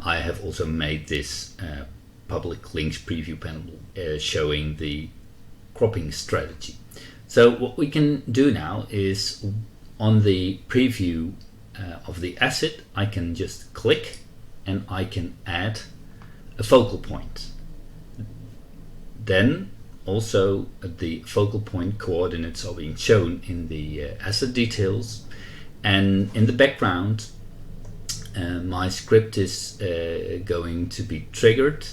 I have also made this public links preview panel showing the cropping strategy. So what we can do now is on the preview of the asset, I can just click and I can add a focal point. Then also the focal point coordinates are being shown in the asset details, and in the background my script is going to be triggered,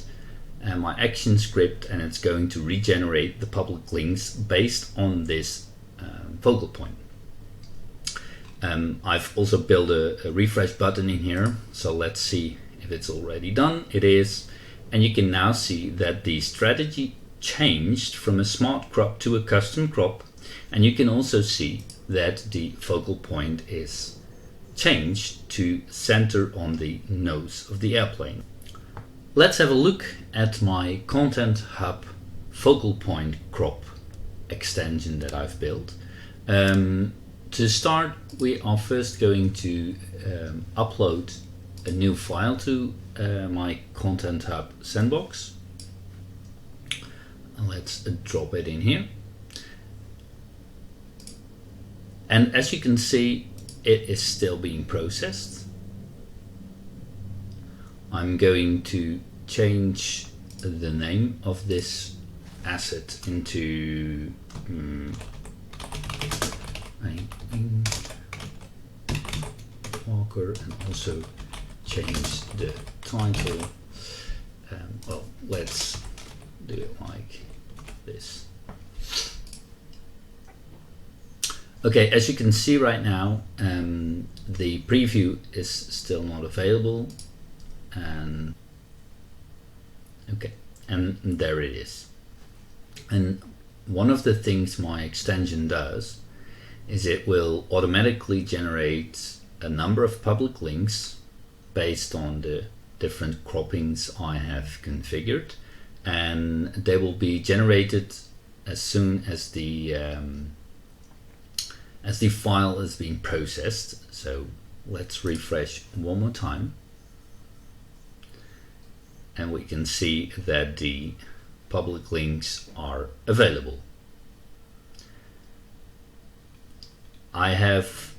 my action script, and it's going to regenerate the public links based on this focal point. I've also built a refresh button in here, so let's see if it's already done. It is, and you can now see that the strategy changed from a smart crop to a custom crop, and you can also see that the focal point is changed to center on the nose of the airplane. Let's have a look at my Content Hub focal point crop extension that I've built. To start, we are first going to upload a new file to my Content Hub sandbox. Let's drop it in here. And as you can see, it is still being processed. I'm going to change the name of this asset into Walker, and also change the title. Well, let's do it like this. Okay, as you can see right now, the preview is still not available, and okay, and there it is. And one of the things my extension does is it will automatically generate a number of public links based on the different croppings I have configured, and they will be generated as soon as the file is being processed. So let's refresh one more time, and we can see that the public links are available. I have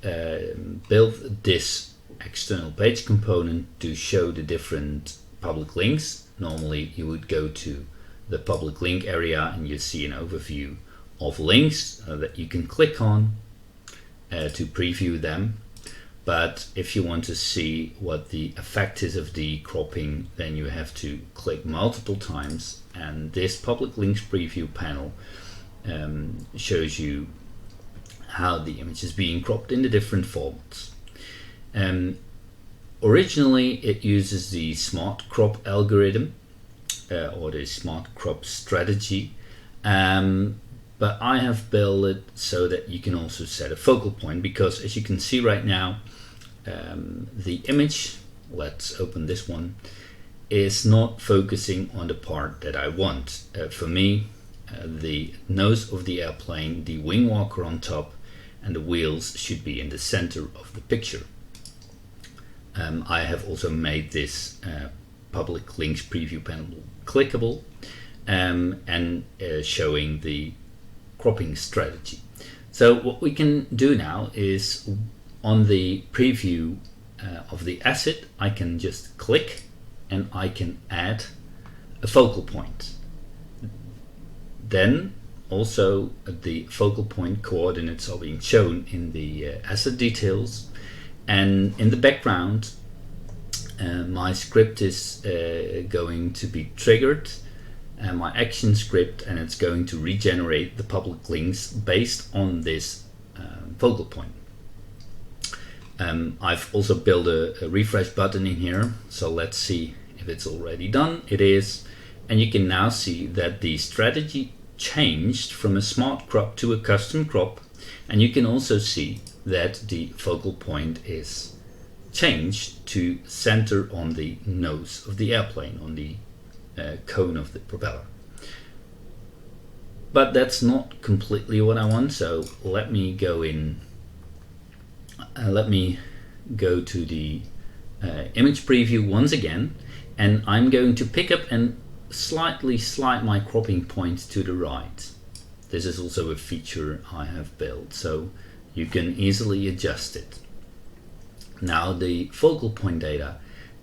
built this external page component to show the different public links. Normally you would go to the public link area and you see an overview of links that you can click on to preview them. But if you want to see what the effect is of the cropping, then you have to click multiple times, and this public links preview panel shows you how the image is being cropped in the different formats. Originally it uses the smart crop algorithm or the smart crop strategy, but I have built it so that you can also set a focal point, because as you can see right now, the image, let's open this one, is not focusing on the part that I want. For me, the nose of the airplane, the wing walker on top, and the wheels should be in the center of the picture. I have also made this public links preview panel clickable and showing the cropping strategy. So what we can do now is on the preview of the asset, I can just click and I can add a focal point. Then also the focal point coordinates are being shown in the asset details, and in the background my script is going to be triggered, my action script, and it's going to regenerate the public links based on this focal point. I've also built a refresh button in here, so let's see if it's already done. It is, and you can now see that the strategy changed from a smart crop to a custom crop, and you can also see that the focal point is changed to center on the nose of the airplane, on the cone of the propeller. But that's not completely what I want, so let me go in, let me go to the image preview once again, and I'm going to pick up and slightly slide my cropping point to the right. This is also a feature I have built, so you can easily adjust it. Now the focal point data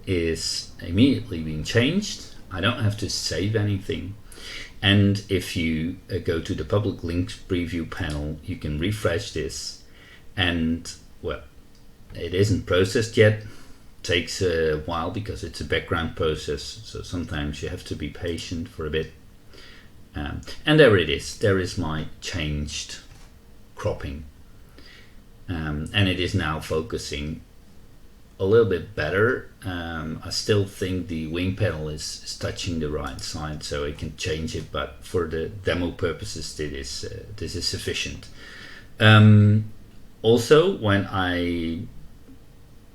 is immediately being changed. I don't have to save anything. And if you go to the public links preview panel, you can refresh this, and well, it isn't processed yet. Takes a while because it's a background process, so sometimes you have to be patient for a bit. And there it is. There is my changed cropping, and it is now focusing a little bit better. I still think the wing panel is touching the right side, so I can change it, but for the demo purposes this is sufficient. Also, when I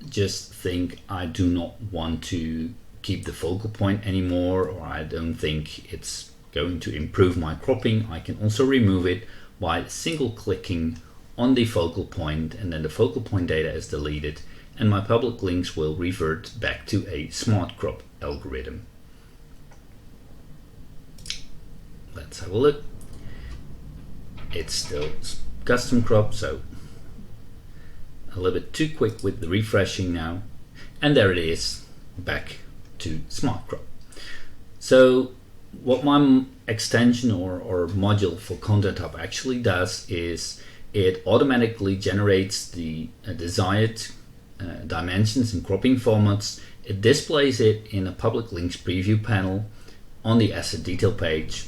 just think I do not want to keep the focal point anymore, or I don't think it's going to improve my cropping, I can also remove it by single clicking on the focal point, and then the focal point data is deleted, and my public links will revert back to a smart crop algorithm. Let's have a look. It's still custom crop, so a little bit too quick with the refreshing now, and there it is, back to smart crop. So what my extension or module for Content Hub actually does is it automatically generates the desired dimensions and cropping formats. It displays it in a public links preview panel on the asset detail page,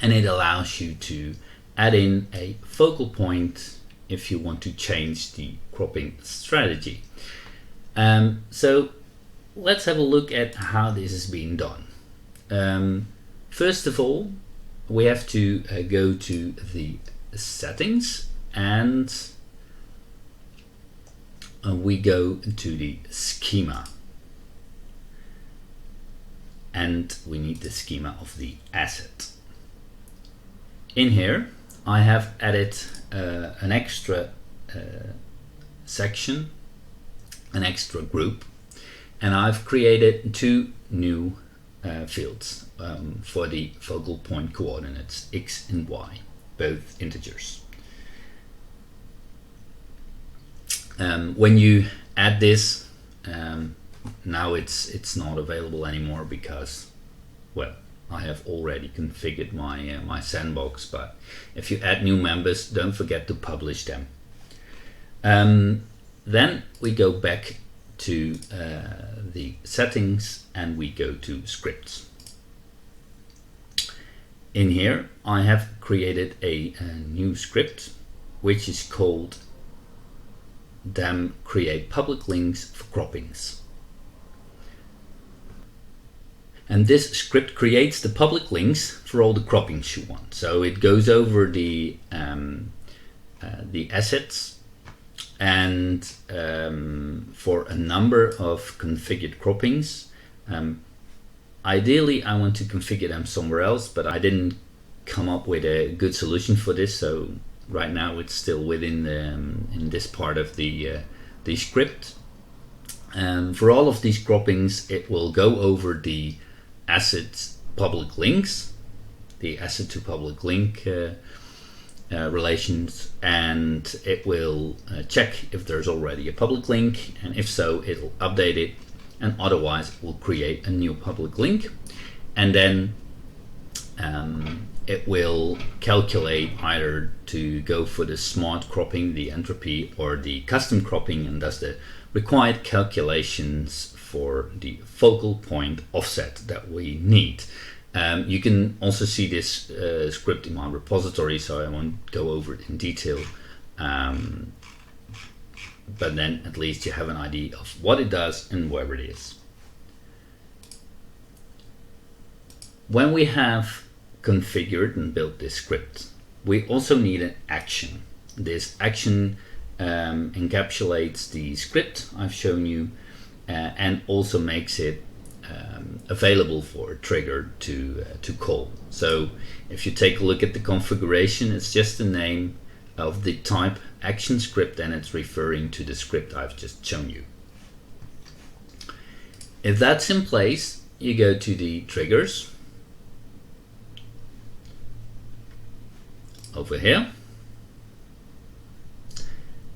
and it allows you to add in a focal point if you want to change the cropping strategy. So let's have a look at how this is being done. First of all, we have to go to the settings, and we go to the schema, and we need the schema of the asset. In here I have added an extra section, an extra group, and I've created two new fields for the focal point coordinates X and Y, both integers. When you add this, now it's not available anymore because, well, I have already configured my sandbox, but if you add new members, don't forget to publish them. Then we go back to the settings, and we go to scripts. In here I have created a new script which is called create public links for croppings. And this script creates the public links for all the croppings you want. So it goes over the assets, and for a number of configured croppings. Ideally I want to configure them somewhere else, but I didn't come up with a good solution for this, so right now it's still within in this part of the script. For all of these croppings, it will go over the asset public links, the asset to public link relations, and it will check if there's already a public link, and if so, it'll update it, and otherwise it will create a new public link, and then it will calculate either to go for the smart cropping, the entropy, or the custom cropping, and does the required calculations for the focal point offset that we need. You can also see this script in my repository, so I won't go over it in detail, but then at least you have an idea of what it does and where it is. When we have configured and built this script, we also need an action. This action encapsulates the script I've shown you, and also makes it available for a trigger to call. So if you take a look at the configuration, it's just the name of the type action script, and it's referring to the script I've just shown you. If that's in place, you go to the triggers over here,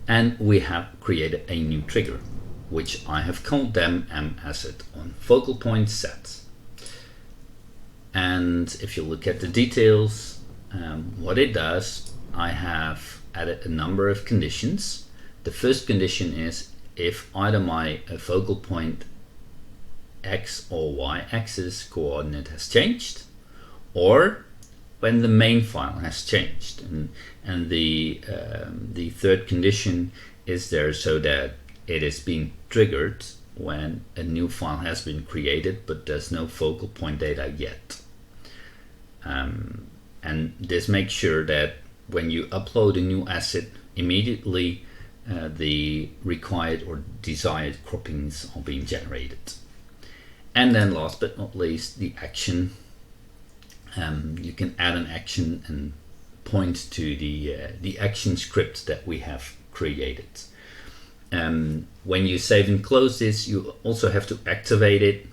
and we have created a new trigger, which I have called them asset on focal point set. And if you look at the details, what it does, I have added a number of conditions. The first condition is if either my focal point X or Y axis coordinate has changed, or when the main file has changed. And the third condition is there so that it is being triggered when a new file has been created, but there's no focal point data yet. And this makes sure that when you upload a new asset, immediately the required or desired croppings are being generated. And then last but not least, the action. You can add an action and point to the action script that we have created. When you save and close this, you also have to activate it.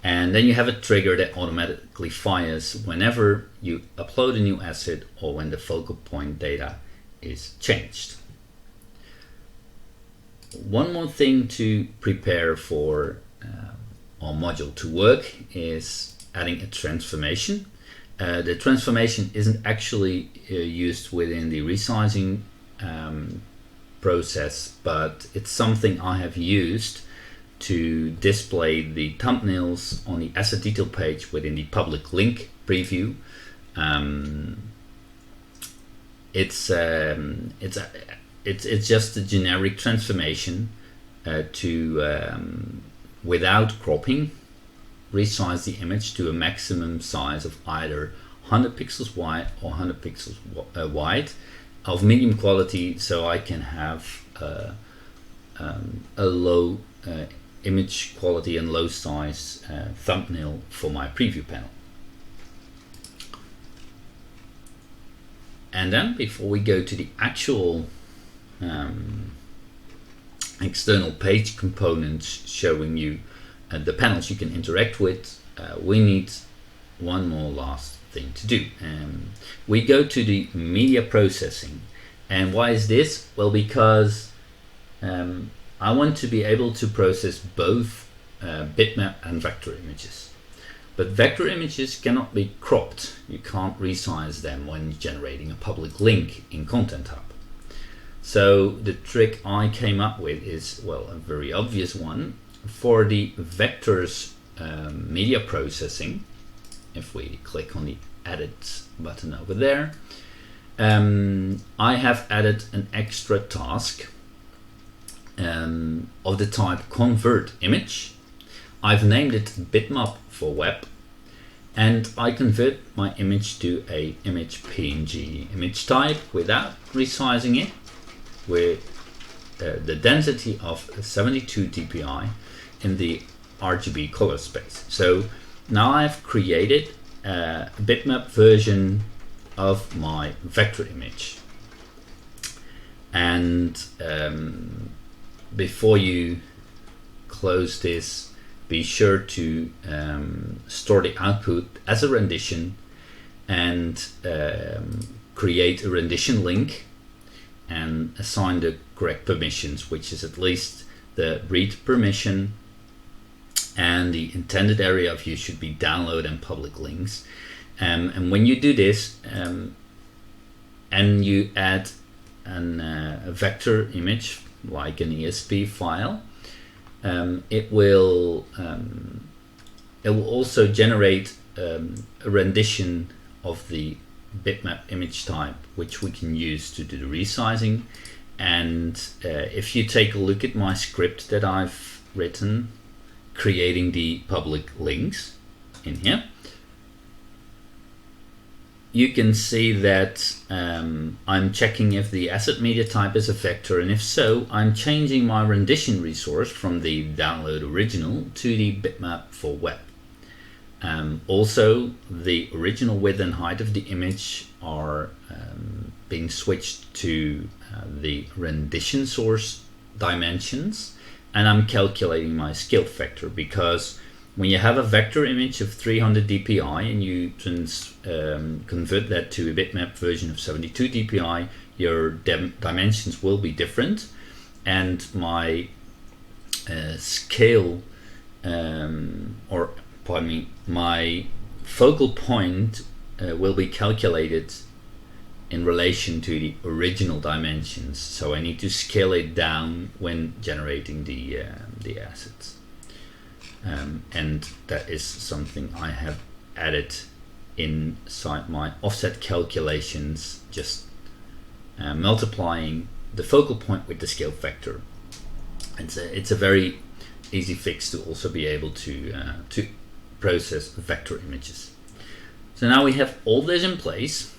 And then you have a trigger that automatically fires whenever you upload a new asset or when the focal point data is changed. One more thing to prepare for our module to work is adding a transformation. The transformation isn't actually used within the resizing process, but it's something I have used to display the thumbnails on the asset detail page within the public link preview. It's just a generic transformation to without cropping, resize the image to a maximum size of either 100 pixels wide or 100 pixels wide of medium quality, so I can have a low image quality and low size thumbnail for my preview panel. And then before we go to the actual external page components showing you the panels you can interact with, we need one more last thing to do. We go to the media processing. And why is this? Well, because I want to be able to process both bitmap and vector images. But vector images cannot be cropped. You can't resize them when generating a public link in Content Hub. So the trick I came up with is, well, a very obvious one. For the vectors media processing, if we click on the edit button over there, I have added an extra task of the type convert image. I've named it bitmap for web, and I convert my image to a image PNG image type without resizing it, with the density of 72 dpi in the RGB color space. So now I've created a bitmap version of my vector image. And before you close this, be sure to store the output as a rendition and create a rendition link and assign the correct permissions, which is at least the read permission, and the intended area of use should be download and public links. And when you do this and you add a vector image like an ESP file, it will also generate a rendition of the bitmap image type, which we can use to do the resizing. And if you take a look at my script that I've written creating the public links in here, you can see that I'm checking if the asset media type is a vector, and if so, I'm changing my rendition resource from the download original to the bitmap for web. Also, the original width and height of the image are being switched to the rendition source dimensions, and I'm calculating my scale factor, because when you have a vector image of 300 dpi and you convert that to a bitmap version of 72 dpi, your dimensions will be different, and my scale, my focal point will be calculated in relation to the original dimensions. So I need to scale it down when generating the assets. And that is something I have added inside my offset calculations, just multiplying the focal point with the scale factor. It's a very easy fix to also be able to process vector images. So now we have all this in place.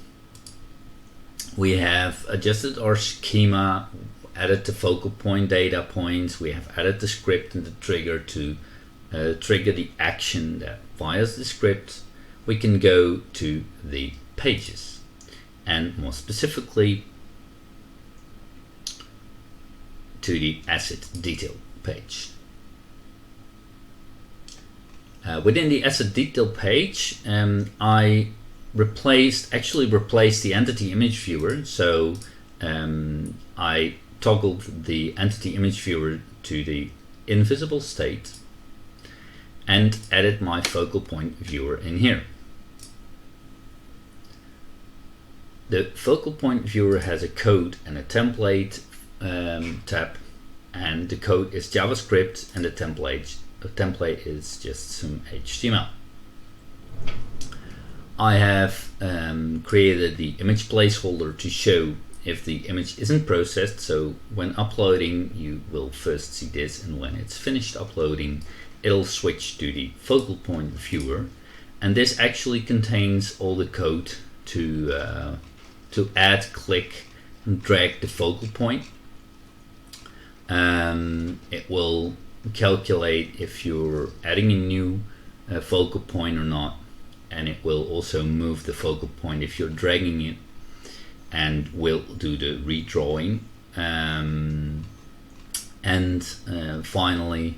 We have adjusted our schema, added the focal point data points, we have added the script and the trigger to trigger the action that fires the script. We can go to the pages, and more specifically to the asset detail page. Within the asset detail page, I actually replaced the entity image viewer. So I toggled the entity image viewer to the invisible state and added my focal point viewer in here. The focal point viewer has a code and a template tab, and the code is JavaScript and the template is just some HTML. I have created the image placeholder to show if the image isn't processed. So when uploading, you will first see this, and when it's finished uploading, it'll switch to the focal point viewer. And this actually contains all the code to add, click, and drag the focal point. It will calculate if you're adding a new focal point or not, and it will also move the focal point if you're dragging it, and will do the redrawing. Finally,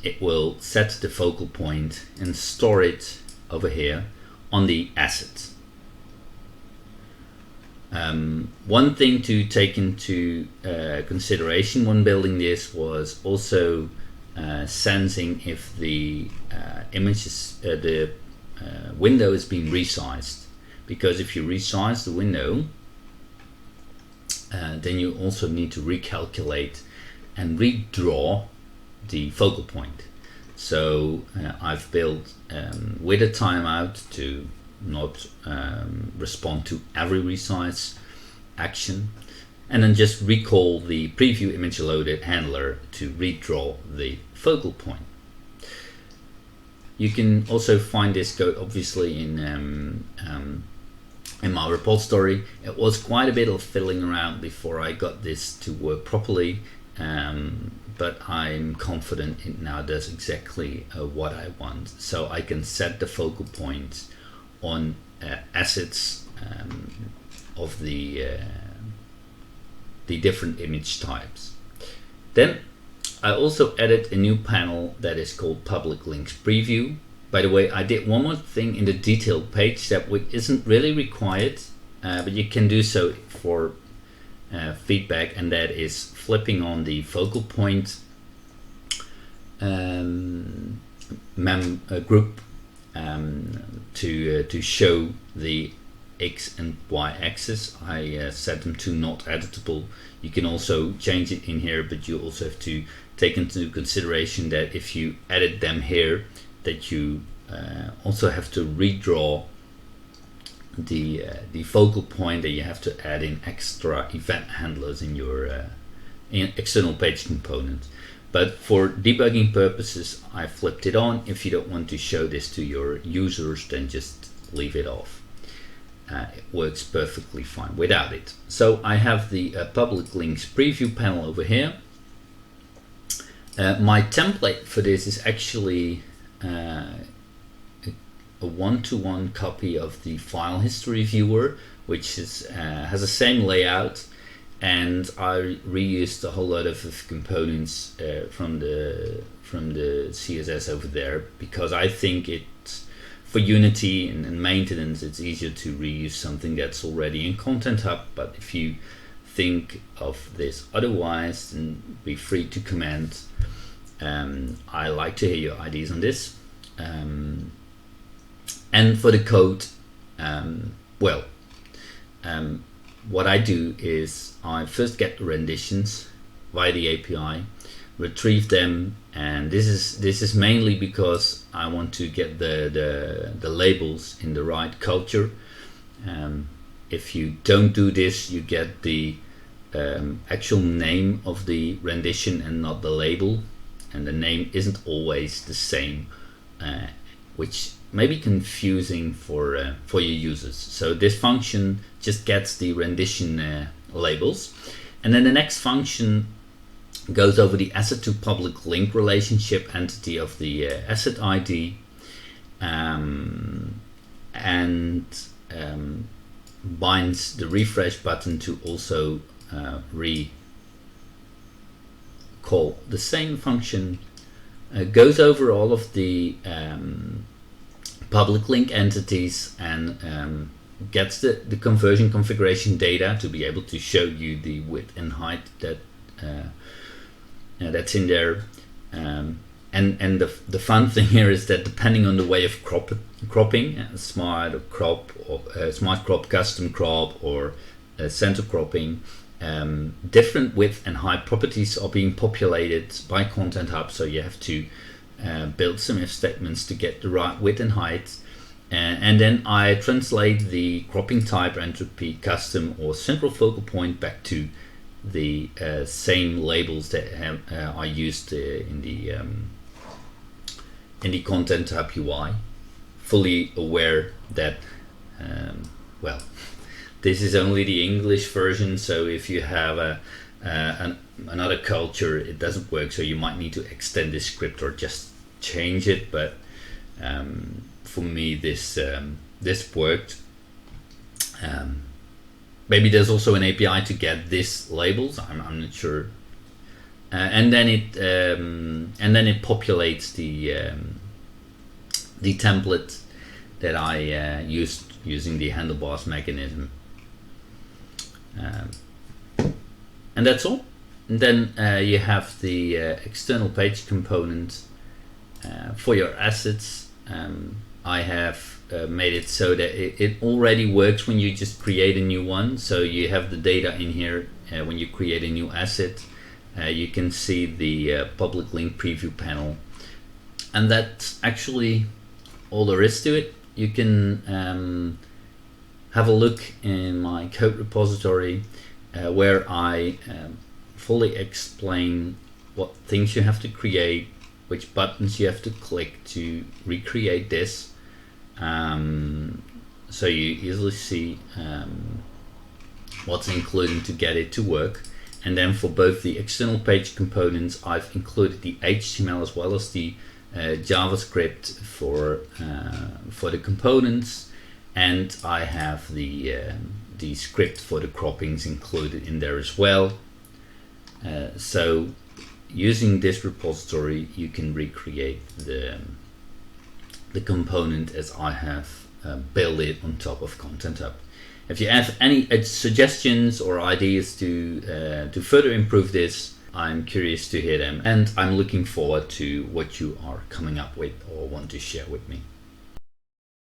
it will set the focal point and store it over here on the asset. One thing to take into consideration when building this was also sensing if the window is being resized, because if you resize the window, then you also need to recalculate and redraw the focal point. So I've built with a timeout to not respond to every resize action, and then just recall the preview image loaded handler to redraw the focal point. You can also find this code obviously in my repository. It was quite a bit of fiddling around before I got this to work properly, but I'm confident it now does exactly what I want. So I can set the focal point on assets of the different image types. Then I also added a new panel that is called Public Links Preview. By the way, I did one more thing in the detail page that isn't really required, but you can do so for feedback, and that is flipping on the focal point group to show the X and Y axis. I set them to not editable. You can also change it in here, but you also have to take into consideration that if you edit them here, that you also have to redraw the focal point, that you have to add in extra event handlers in your in external page component. But for debugging purposes, I flipped it on. If you don't want to show this to your users, then just leave it off. It works perfectly fine without it. So I have the public links preview panel over here. My template for this is actually a one-to-one copy of the file history viewer, which has the same layout, and I reused a whole lot of components from the CSS over there, because I think it's for Unity and maintenance, it's easier to reuse something that's already in Content Hub. But if you think of this otherwise, then be free to comment. I like to hear your ideas on this. And for the code, what I do is I first get the renditions via the API, retrieve them, and this is mainly because I want to get the labels in the right culture. If you don't do this, you get the actual name of the rendition and not the label, and the name isn't always the same, which may be confusing for your users. So this function just gets the rendition labels, and then the next function goes over the asset to public link relationship entity of the asset ID, and binds the refresh button to also recall the same function, goes over all of the public link entities, and gets the conversion configuration data to be able to show you the width and height that's in there. And the fun thing here is that depending on the way of cropping, smart crop, or smart crop, custom crop, or center cropping, different width and height properties are being populated by Content Hub. So you have to build some if statements to get the right width and height, and then I translate the cropping type, entropy, custom, or central focal point back to the same labels that are used in the Content Hub UI. Fully aware that this is only the English version, so if you have another culture, it doesn't work. So you might need to extend this script or just change it. But for me, this worked. Maybe there's also an API to get these labels. I'm not sure. And then it populates the template that I used using the handlebars mechanism. And that's all. And then you have the external page component for your assets. I have made it so that it already works when you just create a new one. So you have the data in here when you create a new asset. You can see the public link preview panel, and that's actually all there is to it. You can have a look in my code repository where I fully explain what things you have to create, which buttons you have to click to recreate this. So you easily see what's included to get it to work. And then for both the external page components, I've included the HTML as well as the JavaScript for the components, and I have the script for the croppings included in there as well. So using this repository, you can recreate the component as I have built it on top of Content Hub. If you have any suggestions or ideas to further improve this, I'm curious to hear them, and I'm looking forward to what you are coming up with or want to share with me.